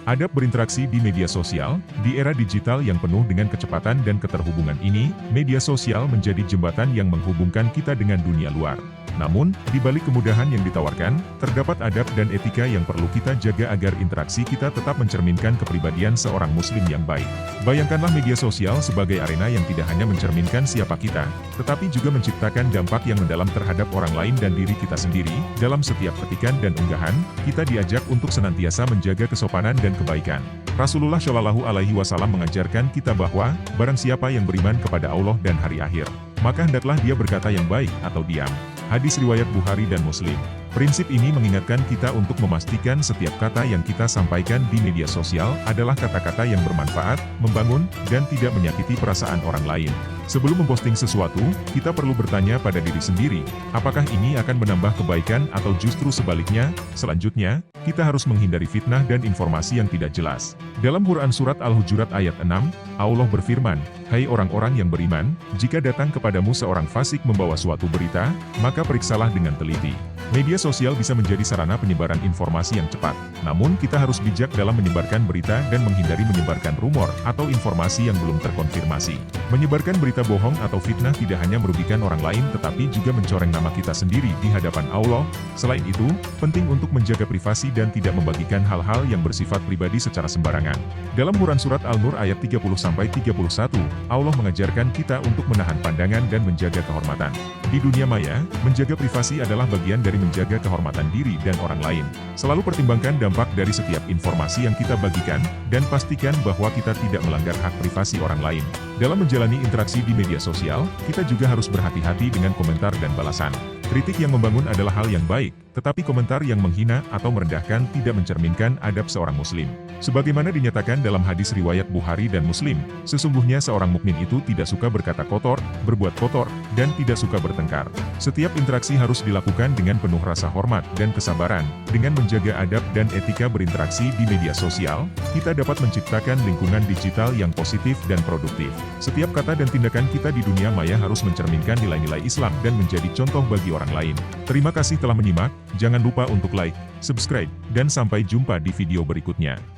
Adab berinteraksi di media sosial. Di era digital yang penuh dengan kecepatan dan keterhubungan ini, media sosial menjadi jembatan yang menghubungkan kita dengan dunia luar. Namun, di balik kemudahan yang ditawarkan, terdapat adab dan etika yang perlu kita jaga agar interaksi kita tetap mencerminkan kepribadian seorang muslim yang baik. Bayangkanlah media sosial sebagai arena yang tidak hanya mencerminkan siapa kita, tetapi juga menciptakan dampak yang mendalam terhadap orang lain dan diri kita sendiri. Dalam setiap ketikan dan unggahan, kita diajak untuk senantiasa menjaga kesopanan dan kebaikan. Rasulullah Shallallahu Alaihi Wasallam mengajarkan kita bahwa, barang siapa yang beriman kepada Allah dan hari akhir, maka hendaklah dia berkata yang baik atau diam. Hadis riwayat Bukhari dan Muslim. Prinsip ini mengingatkan kita untuk memastikan setiap kata yang kita sampaikan di media sosial adalah kata-kata yang bermanfaat, membangun, dan tidak menyakiti perasaan orang lain. Sebelum memposting sesuatu, kita perlu bertanya pada diri sendiri, apakah ini akan menambah kebaikan atau justru sebaliknya? Selanjutnya, kita harus menghindari fitnah dan informasi yang tidak jelas. Dalam Quran Surat Al-Hujurat ayat 6, Allah berfirman, "Hai orang-orang yang beriman, jika datang kepadamu seorang fasik membawa suatu berita, maka periksalah dengan teliti." Media sosial bisa menjadi sarana penyebaran informasi yang cepat. Namun kita harus bijak dalam menyebarkan berita dan menghindari menyebarkan rumor atau informasi yang belum terkonfirmasi. Menyebarkan berita bohong atau fitnah tidak hanya merugikan orang lain tetapi juga mencoreng nama kita sendiri di hadapan Allah. Selain itu, penting untuk menjaga privasi dan tidak membagikan hal-hal yang bersifat pribadi secara sembarangan. Dalam Quran Surat Al-Nur ayat 30-31, Allah mengajarkan kita untuk menahan pandangan dan menjaga kehormatan. Di dunia maya, menjaga privasi adalah bagian dari menjaga kehormatan diri dan orang lain. Selalu pertimbangkan dampak dari setiap informasi yang kita bagikan, dan pastikan bahwa kita tidak melanggar hak privasi orang lain. Dalam menjalani interaksi di media sosial, kita juga harus berhati-hati dengan komentar dan balasan. Kritik yang membangun adalah hal yang baik, tetapi komentar yang menghina atau merendahkan tidak mencerminkan adab seorang muslim. Sebagaimana dinyatakan dalam hadis riwayat Bukhari dan Muslim, sesungguhnya seorang mukmin itu tidak suka berkata kotor, berbuat kotor, dan tidak suka bertengkar. Setiap interaksi harus dilakukan dengan penuh rasa hormat dan kesabaran. Dengan menjaga adab dan etika berinteraksi di media sosial, kita dapat menciptakan lingkungan digital yang positif dan produktif. Setiap kata dan tindakan kita di dunia maya harus mencerminkan nilai-nilai Islam dan menjadi contoh bagi orang lain. Terima kasih telah menyimak, jangan lupa untuk like, subscribe, dan sampai jumpa di video berikutnya.